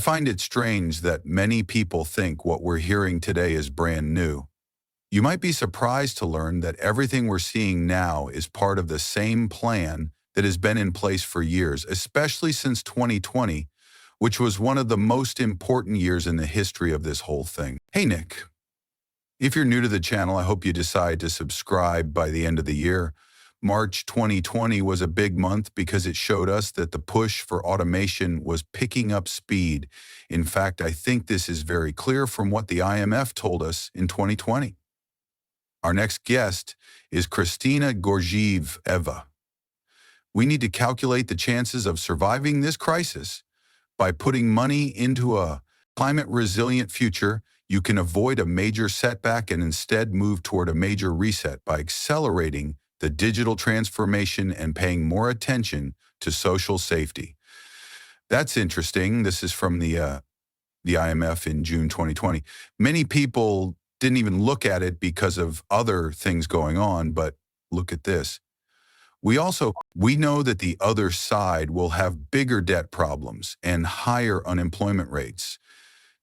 find it strange that many people think what we're hearing today is brand new. You might be surprised to learn that everything we're seeing now is part of the same plan that has been in place for years, especially since 2020, which was one of the most important years in the history of this whole thing. Hey, Nick. If you're new to the channel, I hope you decide to subscribe by the end of the year. March 2020 was a big month because it showed us that the push for automation was picking up speed. In fact, I think this is very clear from what the IMF told us in 2020. Our next guest is Kristina Georgieva. We need to calculate the chances of surviving this crisis. By putting money into a climate-resilient future, you can avoid a major setback and instead move toward a major reset by accelerating the digital transformation and paying more attention to social safety. That's interesting. This is from the IMF in June 2020. Many people didn't even look at it because of other things going on, but look at this. We know that the other side will have bigger debt problems and higher unemployment rates.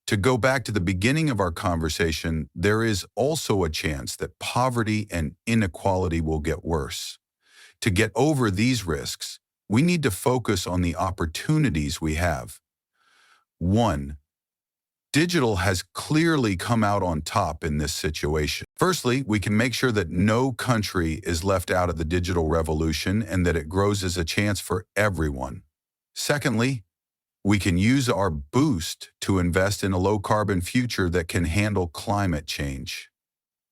To go back to the beginning of our conversation, there is also a chance that poverty and inequality will get worse. To get over these risks, we need to focus on the opportunities we have. 1. Digital has clearly come out on top in this situation. Firstly, we can make sure that no country is left out of the digital revolution and that it grows as a chance for everyone. Secondly, we can use our boost to invest in a low-carbon future that can handle climate change.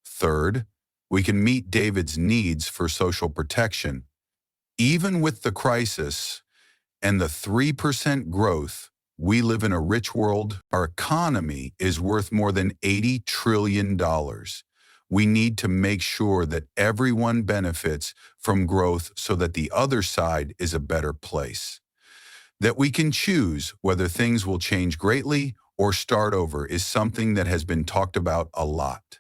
Third, we can meet David's needs for social protection. Even with the crisis and the 3% growth, we live in a rich world. Our economy is worth more than $80 trillion. We need to make sure that everyone benefits from growth so that the other side is a better place. That we can choose whether things will change greatly or start over is something that has been talked about a lot.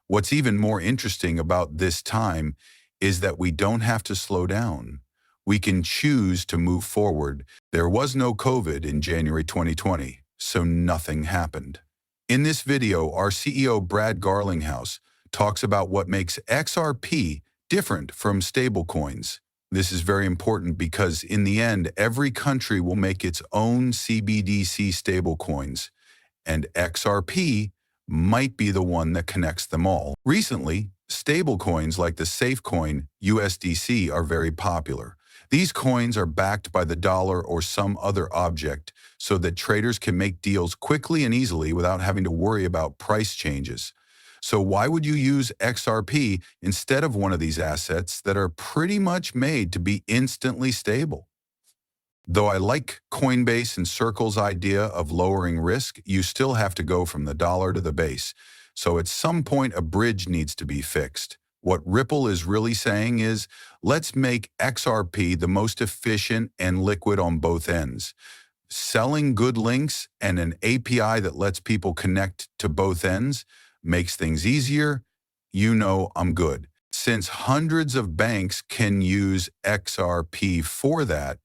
What's even more interesting about this time is that we don't have to slow down. We can choose to move forward. There was no COVID in January 2020, so nothing happened. In this video, our CEO Brad Garlinghouse talks about what makes XRP different from stablecoins. This is very important because in the end, every country will make its own CBDC stablecoins, and XRP might be the one that connects them all. Recently, stablecoins like the safe coin USDC are very popular. These coins are backed by the dollar or some other object so that traders can make deals quickly and easily without having to worry about price changes. So why would you use XRP instead of one of these assets that are pretty much made to be instantly stable? Though I like Coinbase and Circle's idea of lowering risk, you still have to go from the dollar to the base. So at some point, a bridge needs to be fixed. What Ripple is really saying is, let's make XRP the most efficient and liquid on both ends. Selling good links and an API that lets people connect to both ends makes things easier. You know I'm good. Since hundreds of banks can use XRP for that,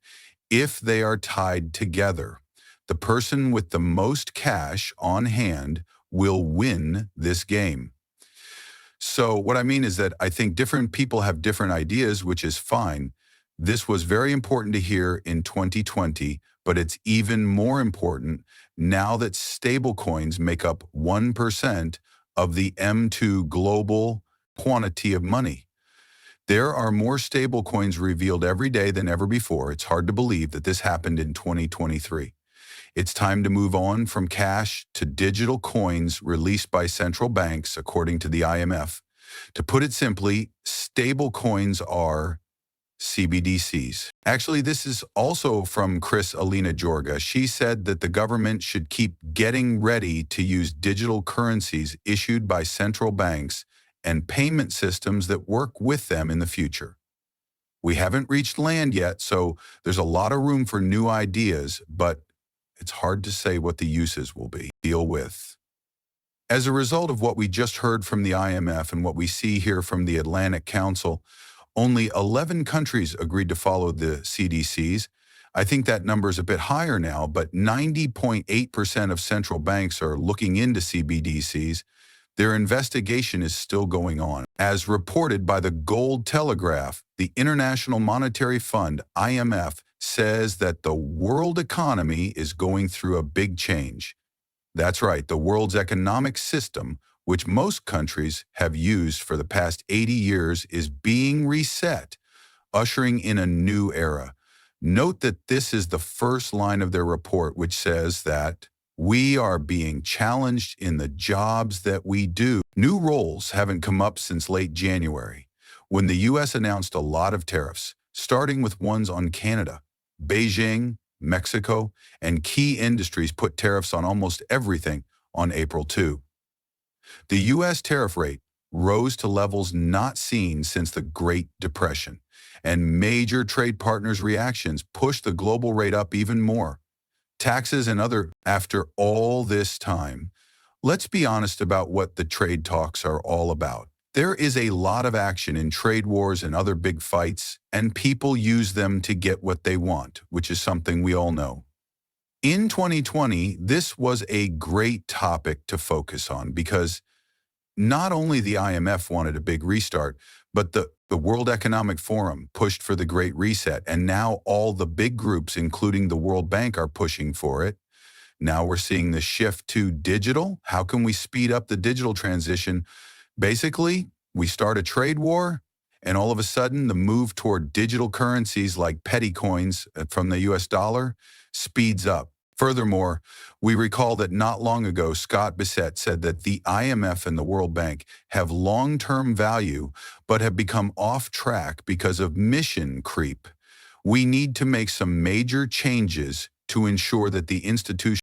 if they are tied together, the person with the most cash on hand will win this game. So what I mean is that I think different people have different ideas, which is fine. This was very important to hear in 2020, but it's even more important now that stablecoins make up 1% of the M2 global quantity of money. There are more stablecoins revealed every day than ever before. It's hard to believe that this happened in 2023. It's time to move on from cash to digital coins released by central banks, according to the IMF. To put it simply, stablecoins are CBDCs. Actually, this is also from Alina Jorga. She said that the government should keep getting ready to use digital currencies issued by central banks and payment systems that work with them in the future. We haven't reached land yet, so there's a lot of room for new ideas, but it's hard to say what the uses will be. Deal with. As a result of what we just heard from the IMF and what we see here from the Atlantic Council, only 11 countries agreed to follow the CDCs. I think that number is a bit higher now, but 90.8% of central banks are looking into CBDCs. Their investigation is still going on. As reported by the Gold Telegraph, the International Monetary Fund, IMF, says that the world economy is going through a big change. That's right, the world's economic system, which most countries have used for the past 80 years, is being reset, ushering in a new era. Note that this is the first line of their report, which says that we are being challenged in the jobs that we do. New roles haven't come up since late January, when the U.S. announced a lot of tariffs, starting with ones on Canada. Beijing, Mexico, and key industries put tariffs on almost everything on April 2. The U.S. tariff rate rose to levels not seen since the Great Depression, and major trade partners' reactions pushed the global rate up even more. Taxes and other. After all this time, let's be honest about what the trade talks are all about. There is a lot of action in trade wars and other big fights, and people use them to get what they want, which is something we all know. In 2020, this was a great topic to focus on because not only the IMF wanted a big restart, but the World Economic Forum pushed for the Great Reset, and now all the big groups, including the World Bank, are pushing for it. Now we're seeing the shift to digital. How can we speed up the digital transition? Basically, we start a trade war, and all of a sudden, the move toward digital currencies like petty coins from the US dollar speeds up. Furthermore, we recall that not long ago, Scott Bissett said that the IMF and the World Bank have long-term value, but have become off track because of mission creep. We need to make some major changes to ensure that the institution